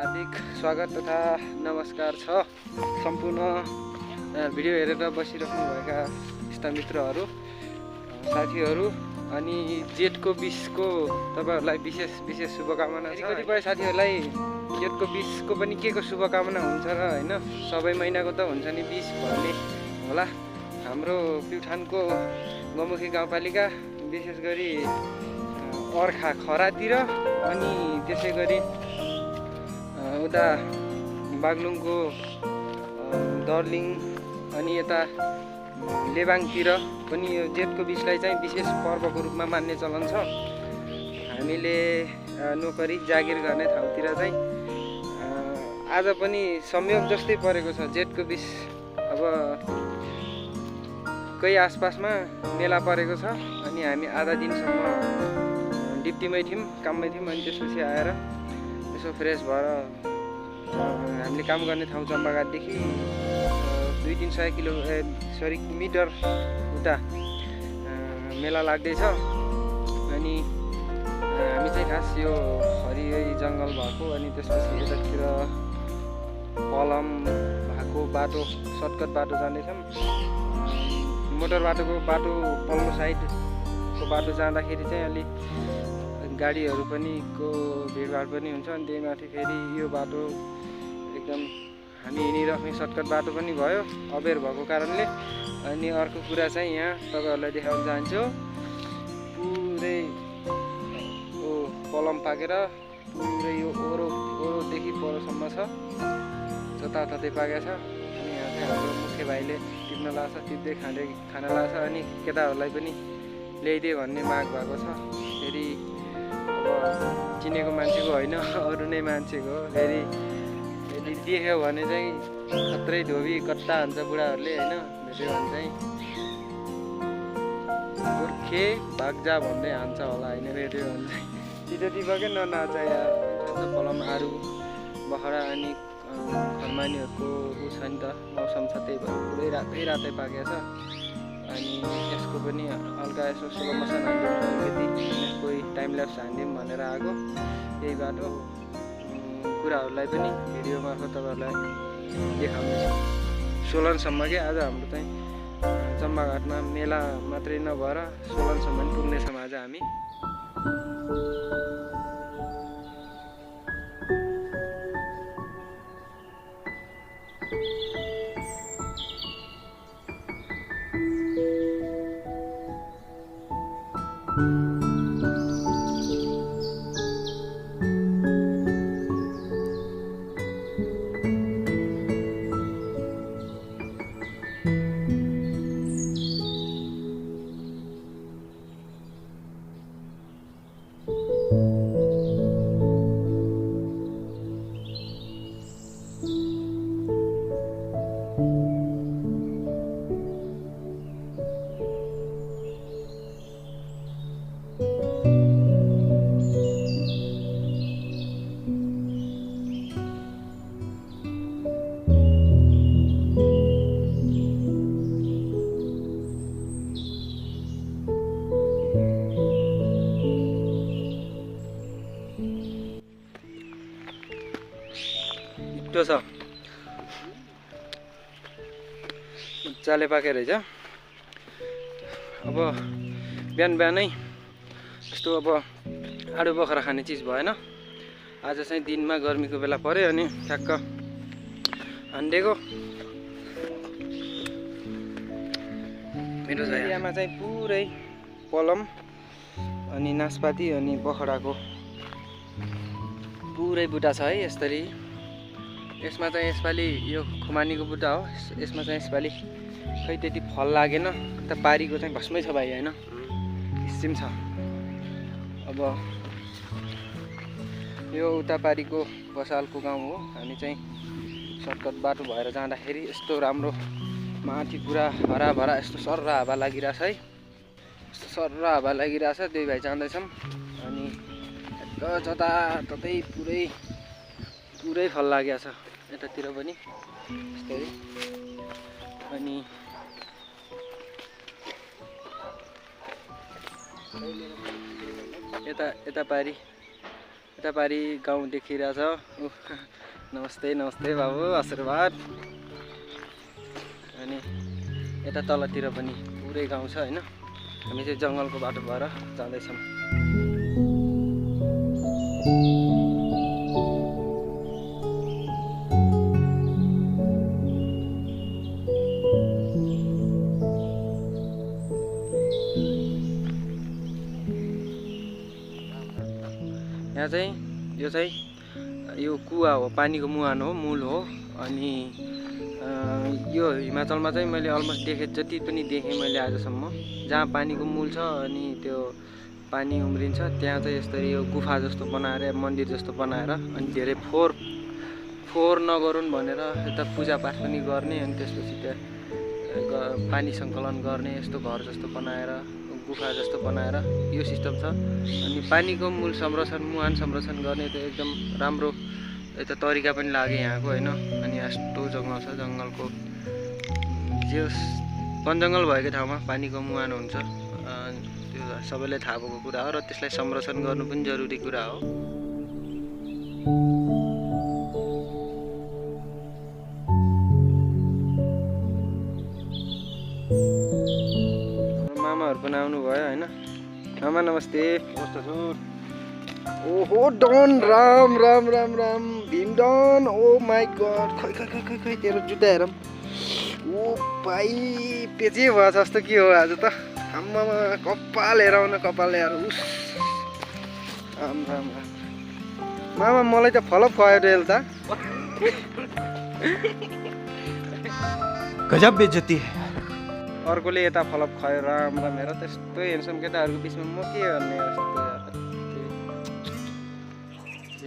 हार्दिक स्वागत तथा नमस्कार छ सम्पूर्ण भिडियो हेरेर बसिराख्नुभएका इष्टमित्रहरू साथीहरू अनि जेठको 20 को तपाईहरुलाई विशेष शुभकामना छ। कतिपय साथीहरुलाई जेठको 20 को पनि के को शुभकामना हुन्छ र हैन, सबै महिनाको त हुन्छ नि 20 भन्ने होला। हाम्रो प्युठानको गमुखी गाउँपालिका विशेष गरी अर्खा खरातिर अनि त्यसै गरी उता बागलुङको दर्लिङ अनि यता लेबाङतिर पनि यो जेठको 20 लाई चाहिँ विशेष पर्वको रूपमा मान्ने चलन छ। हामीले नोकरी जागिर गर्ने ठाउँतिर चाहिँ आज पनि संयोग जस्तै परेको छ। जेठको 20 अब कै आसपासमा मेला परेको छ अनि हामी आधा दिनसम्म डिप्टीमै थियौँ, काममै थियौँ। अनि त्यसपछि आएर यसो फ्रेस भएर हामीले काम गर्ने ठाउँ चम्पाघाटदेखि 200-300 मिटर उता मेला लाग्दैछ। अनि हामी चाहिँ खास यो हरियो जङ्गल भएको अनि त्यसपछि यतातिर पलम भएको बाटो सर्टकट बाटो जाँदैछौँ। मोटर बाटोको बाटो पल्लो साइडको बाटो जाँदाखेरि चाहिँ अलि गाडीहरू पनि को भिडभाड पनि हुन्छ। अनि त्यही माथि फेरि यो बाटो एकदम हामी हिँडिराख्ने सर्टकट बाटो पनि भयो अबेर भएको कारणले। अनि अर्को कुरा चाहिँ यहाँ तपाईहरुलाई देखाउन चाहन्छु, पुरै पलम पाकेर पुरै यो ओरोदेखि परसम्म छ, जताततै पाकेको छ। अनि यहाँ चाहिँ हाम्रो मुख्य भाइले टिप्न लाग्छ, टिप्दै खान लाग्छ अनि केटाहरूलाई पनि ल्याइदिए भन्ने माग भएको छ। फेरि अब चिनेको मान्छेको होइन, अरू नै मान्छेको हो। फेरि यदि देख्यो भने चाहिँ खत्रै धोबी कट्टा हुन्छ बुढाहरूले होइन, भेट्यो भने चाहिँ गोर्खे भाग्जा भन्दै हान्छ होला होइन, भेट्यो भने चाहिँ टिपेकै ननाच यार। पलम आरु बखडा अनि खरमानीहरूको ऊ छ नि त, मौसम छ, त्यही भएर पुरै रातै पाकेको छ। अनि यसको पनि हल्का यसो स्लो मोसन हान्दिउँ, अलिकति कोही टाइम ल्याप्स हान्दिउँ भनेर आएको। यही बाटो कुराहरूलाई पनि भिडियो मार्फत तपाईँहरूलाई देखाउनेछु। 16 के आज हाम्रो चाहिँ चम्पाघाटमा मेला मात्रै नभएर 16 पनि पुग्नेछौँ आज हामी। छ मजाले पाके रहेछ। अब बिहानै यस्तो अब आडु बखरा खाने चिज भएन। आज चाहिँ दिनमा गर्मीको बेला पर्यो अनि ठ्याक्क हान्डेको। मेरो एरियामा चाहिँ पुरै पलम अनि नासपाती अनि बखडाको पुरै बुटा छ है। यसरी यसमा चाहिँ यसपालि यो खुमानीको बुट्टा हो, यसमा चाहिँ यसपालि खै त्यति फल लागेन। त पारीको चाहिँ भस्मै छ भाइ होइन, किसिम छ। अब यो उता पारीको बसालको गाउँ हो। हामी चाहिँ सर्टकट बाटो भएर जाँदाखेरि यस्तो राम्रो माथि पुरा हराभरा यस्तो सर्रा हावा लागिरहेछ है, यस्तो सर्रा हावा लागिरहेछ। दुई भाइ जाँदैछौँ अनि जताततै पुरै फल लागेको छ, यतातिर पनि यस्तै। अनि यता पारी यता पारि गाउँ देखिरहेछ। नमस्ते नमस्ते बाबु, आशीर्वाद। अनि यता तलतिर पनि पुरै गाउँ छ हैन। हामी चाहिँ जङ्गलको बाटो भएर जाँदैछौँ। यहाँ चाहिँ यो कुवा हो, पानीको मुहान हो, मूल हो। अनि यो हिमाचलमा चाहिँ मैले अलमोस्ट देखेँ, जति पनि देखेँ मैले आजसम्म, जहाँ पानीको मूल छ अनि त्यो पानी उम्रिन्छ त्यहाँ चाहिँ यसरी यो गुफा जस्तो बनाएर, मन्दिर जस्तो बनाएर, अनि धेरै फोहोर नगरून् भनेर यता पूजापाठ पनि गर्ने, अनि त्यसपछि त्यहाँ पानी सङ्कलन गर्ने यस्तो घर जस्तो बनाएर, गुफा जस्तो बनाएर यो सिस्टम छ। अनि पानीको मूल संरक्षण, मुहान संरक्षण गर्ने त एकदम राम्रो यता तरिका पनि लाग्यो यहाँको हैन। अनि यस्तो जङ्गल छ, जङ्गलको जे वनजङ्गल भएको ठाउँमा पानीको मुहान हुन्छ, त्यो सबैलाई थाहा भएको कुरा हो र त्यसलाई संरक्षण गर्नु पनि जरुरी कुरा हो। मामाहरू पनि आउनुभयो हैन। मामा नमस्ते। कस्तो छु? ओहो डन, राम राम राम राम भीम डन। ओ माई गड, खै खै खै खै खै तेरो जुत्ता हेरौँ। ओ भाइ पेचे भयो जस्तो के हो आज त। आम्मामा कपाल हेराउन, कपाल हेर। उस राम राम राम। मामा मलाई त फलप खुवायो रेल त। गजब बेइज्जती है। अर्कोले यता फलप खुवायो, राम राम हेर। त्यस्तो हेर्छौँ केटाहरूको बिचमा म के गर्ने यस्तो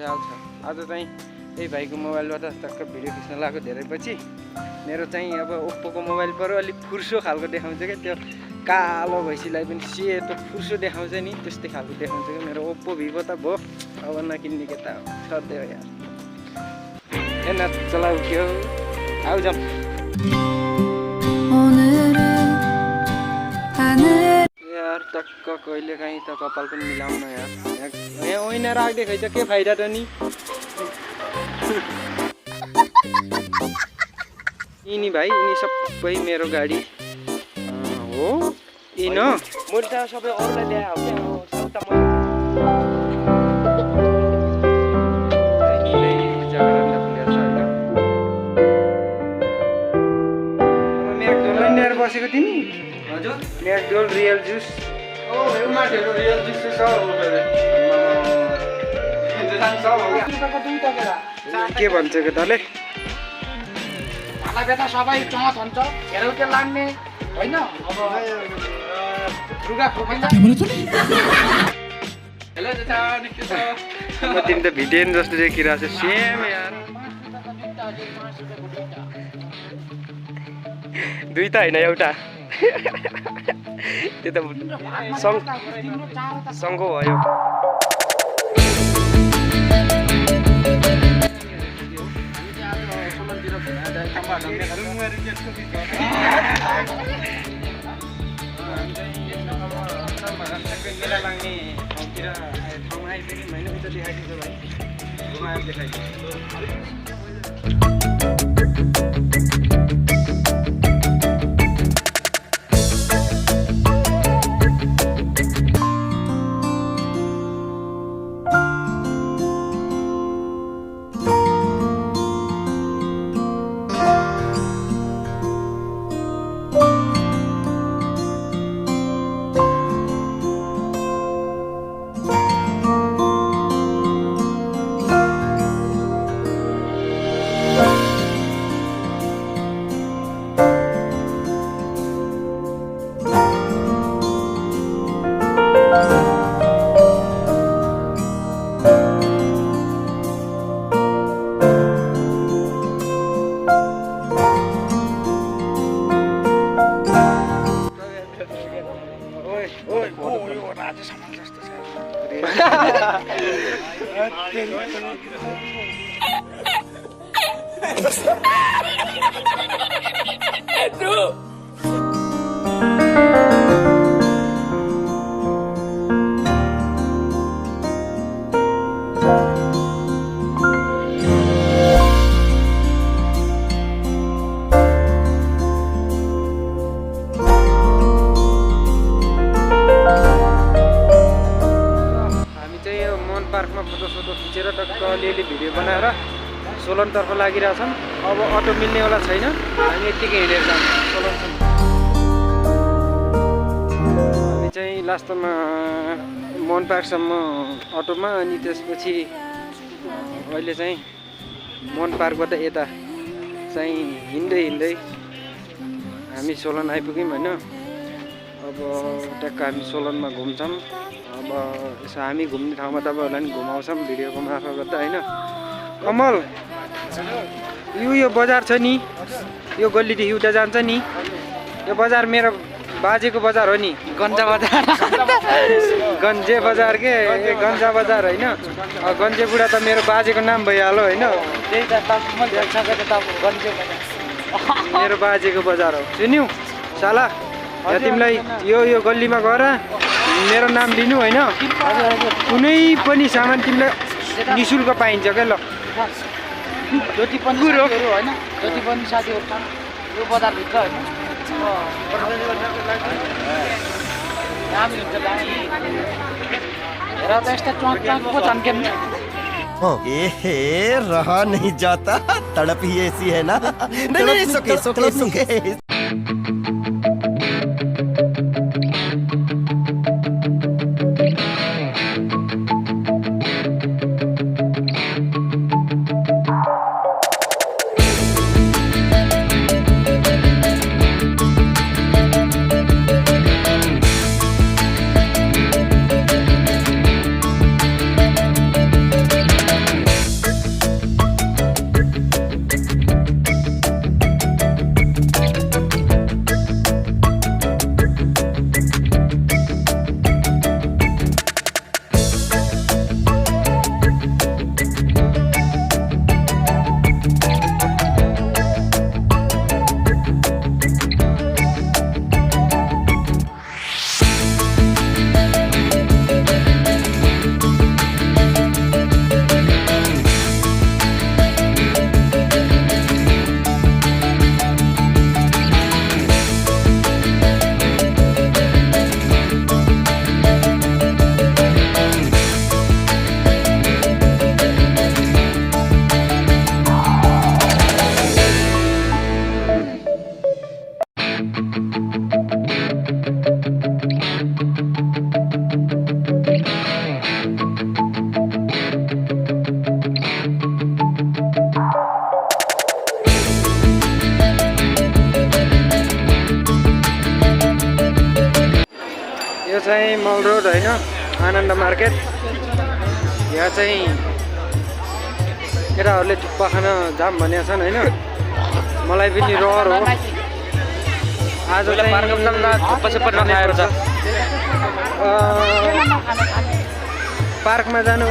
हाल छ। आज चाहिँ यही भाइको मोबाइलबाट टक्क भिडियो खिच्न लाग्यो धेरै पछि। मेरो चाहिँ अब ओप्पोको मोबाइल पर अलिक फुर्सो खालको देखाउँछ क्या, त्यो कालो भैँसीलाई पनि सेतो फुर्सो देखाउँछ नि, त्यस्तै खालको देखाउँछ क्या। मेरो ओप्पो भिभो त भयो, अब नकिन्ने केटा छ त्यो यार। ए न चलाउ के हो, आउ जाउँ। यार टक्क कहिले काहीँ त कपाल पनि मिलाउन यार। यहाँ ओइना राखिदिएको छ, के फाइदा त नि। यिनी भाइ, यिनी सबै मेरो गाडी हो। यिन मैले त सबै अरूलाई ल्याए हो क्या। ल्याएर बसेको तिमी? हजुर, म्याकडोल रियल जुस। ओ माथिको रियल जुस छ के भन्छ केटाले? सबै चहत हुन्छ, हेरौटे लाग्ने होइन। अब लुगा खोकिन्छ। हेलो जेठा, के छ? तिमी त भिडियन जस्तो देखिरहेको छ, सेम यार। दुईटा होइन एउटा। त्यो त सँगो भयो। मेला लाग्ने ठाउँतिर ठाउँमा आइपुग्यौँ होइन। उता देखाइदिन्छ भाइ, घुमाएर देखाइदिन्छ। हामी चाहिँ यो मन पार्कमा फोटो खिचेर टक्क अलिअलि भिडियो बनाएर सोलनतर्फ लागिरहेछौँ। अब अटो मिल्नेवाला छैन, हामी यत्तिकै हिँडेर जान्छौँ सोलनसम्म। हामी चाहिँ लास्टमा मन पार्कसम्म अटोमा, अनि त्यसपछि अहिले चाहिँ मन पार्कबाट यता चाहिँ हिँड्दै हामी सोलन आइपुग्यौँ होइन। अब ट्याक्क हामी सोलनमा घुम्छौँ। अब यसो हामी घुम्ने ठाउँमा तपाईँहरूलाई पनि घुमाउँछौँ भिडियोको मार्फत होइन। कमल, यो बजार छ नि, यो गल्लीदेखि उता जान्छ नि, यो बजार मेरो बाजेको बजार हो नि, गन्जा बजार। गन्जे बजार के, गन्जा बजार होइन। गन्जे बुढा त मेरो बाजेको नाम भइहाल्यो होइन। मेरो बाजेको बजार हो, सुन्यौ साला। तिमीलाई यो गल्लीमा गएर मेरो नाम लिनु होइन, कुनै पनि सामान तिमीलाई निःशुल्क पाइन्छ क्या। ल जति पनि साथीहरू होइन, जति पनि साथीहरू छन् यो बजारभित्र होइन, दामी हुन्छ दामी। हेर त यस्तो चुवाक पो छन् के ए रहा नहीं जाता, तड़प ही ऐसी है ना। नहीं, सुके चाहिँ मल रोड होइन, आनन्द मार्केट। यहाँ चाहिँ केटाहरूले थुक्पा खान जाम भनेका छन् होइन। मलाई पनि रहर हो। आज पार्कमा जानु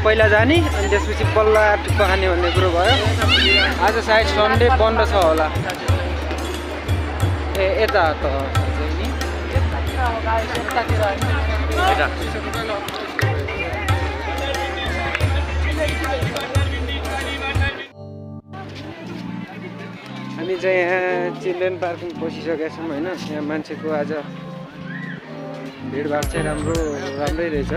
पहिला जाने, अनि त्यसपछि बल्ल थुक्पा खाने भन्ने कुरो भयो। आज सायद सन्डे बन्द छ होला। यता त हामी चाहिँ यहाँ चिल्ड्रेन पार्कमा पसिसकेका छौँ होइन। यहाँ मान्छेको आज भिडभाड चाहिँ राम्रै रहेछ।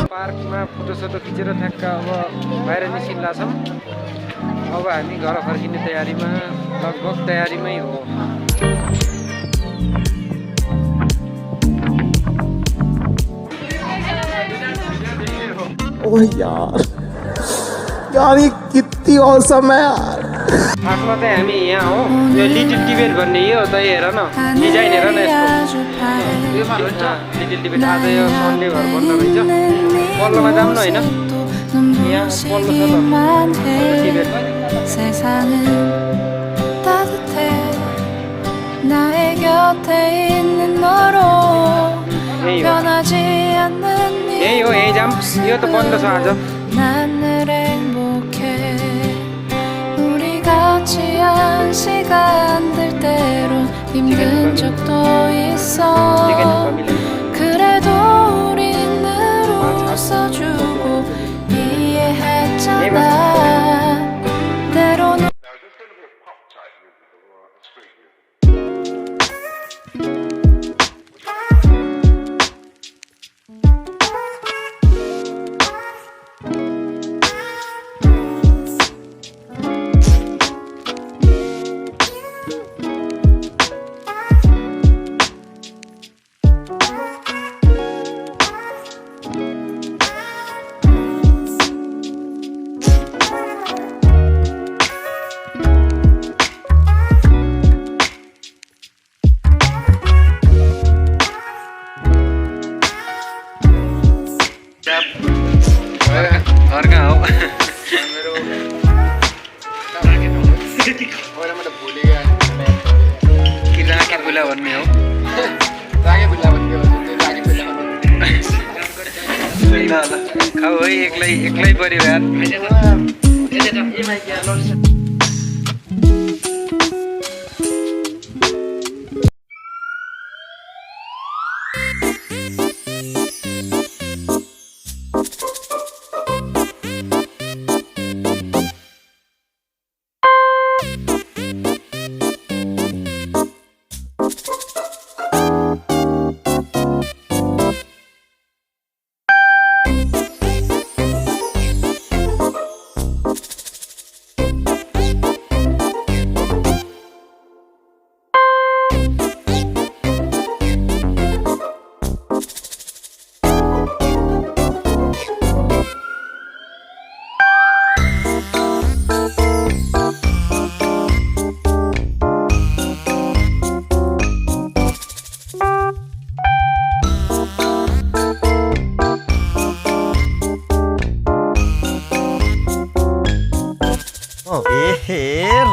पार्कमा फोटोसोटो खिचेर ठ्याक्क अब बाहिर निस्किँदा छौँ। अब हामी घर फर्किने तयारीमा, लगभग तयारीमै हो। ओह यार ये कितनी औसम है यार। खासमा चाहिँ हामी यहाँ हो, यो लिटिल टिबेट भन्ने यो त हेर न, डिजाइन हेर न यसको। लिटिल टिबेट आज यो सन्डे भएर बन्द रहेछ। पल्लोमा जाऊँ न होइन, यहाँ पल्लो छ त टिबेट। यही हो, यही जाम। यो त बन्द छ आज। 머리가 안 될 때론 힘든 적도 있어. 그래도 우린 늘 웃어주고 이해했잖아. 때로는 घर कहाँ हो? कि राखे बुला भन्ने हो? ल खाऊ है एक्लै परिवार।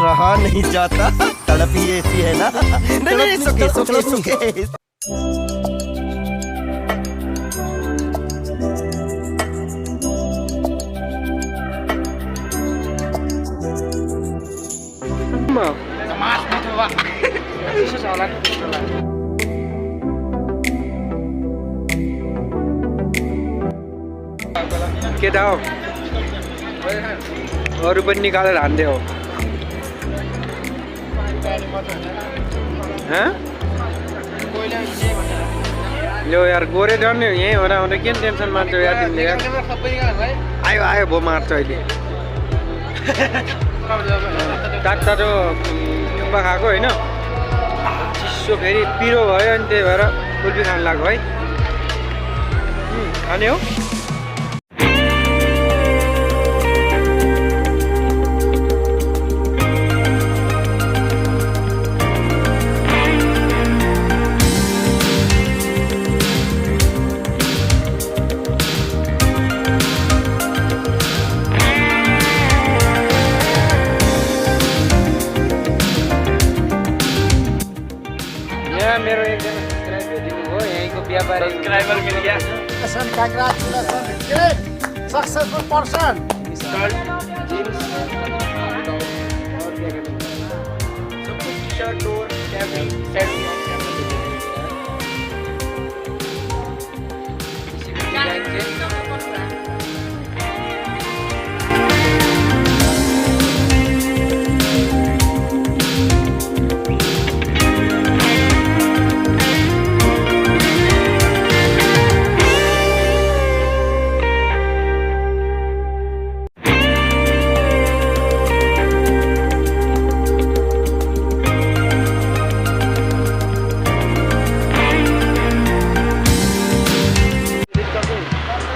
रहा नहीं जाता, तड़प ही ऐसी है ना। नहीं सुके सुके सुके। केटा हो अरू पनि निकालेर हान्दै हो यो यार गोरे डर्ने यहीँ हो र किन टेन्सन मान्छौ यार तिमीले यार आयो आयो भो मार्छ अहिले तातो थुक्पा खाएको होइन चिसो फेरि पिरो भयो अनि त्यही भएर कुल्फी खान लाग्यो है खाने हो मेरो एकजना सब्सक्राइब भेटिनु हो यहीँको व्यापारी सब्सक्राइबर मिल गया सक्सेसफुल पर्सन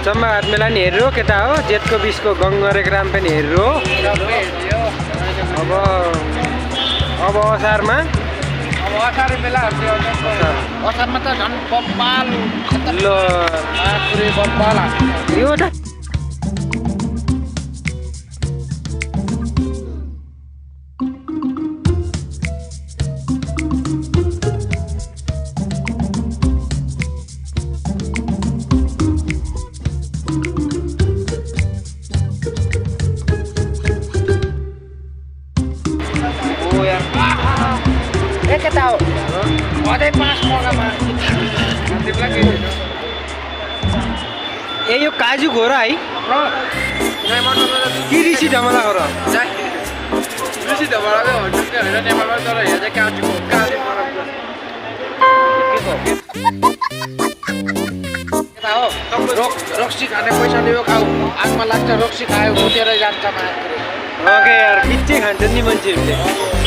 जम्मा हातमेला नि हेरेर केटा हो जेठको बिचको गङ्गरे ग्राम पनि हेरेर अब असारमा असार बेला असारमा त झन् बब्बाल ल पुरै बब्बाल यो त सधैँ 5 मौका मार्छ तिमीलाई के छैन ए यो काजु घोरा है कि ऋषि ढमला घोरा ऋषि ढमलाकै होटल के होइन नेपालमा तर यहाँ चाहिँ काजु यता हो रक्सी खाने पैसाले यो खाऊ आगमा लाग्छ रक्सी खायो उठेरै जान्छ मान्छे ओके यार बिच्चै खान्छ नि मान्छेहरूले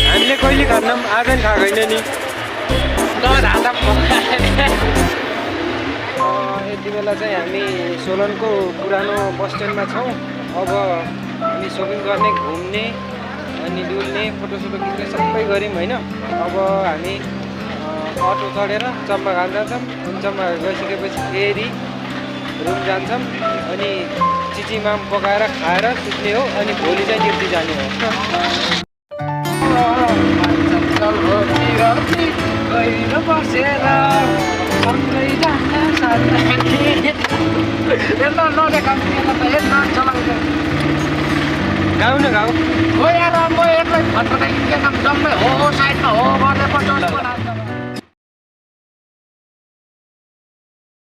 हामीले कहिले खान्न आज नि खाएको होइन नि यति बेला चाहिँ हामी सोलनको पुरानो बस स्ट्यान्डमा छौँ अब हामी सपिङ गर्ने घुम्ने अनि डुल्ने फोटोसोटो खिच्ने सबै गऱ्यौँ होइन अब हामी अटो चढेर चम्पाघाट जान्छौँ अनि चम्पाघाट गइसकेपछि फेरि रुम जान्छौँ अनि चिचिमाम पकाएर खाएर सुत्ने हो अनि भोलि चाहिँ ड्युटी जाने हो गाउँ न गाउँ हो यार म एक्लै फटफटाइ जम्मै हो साइडमा हो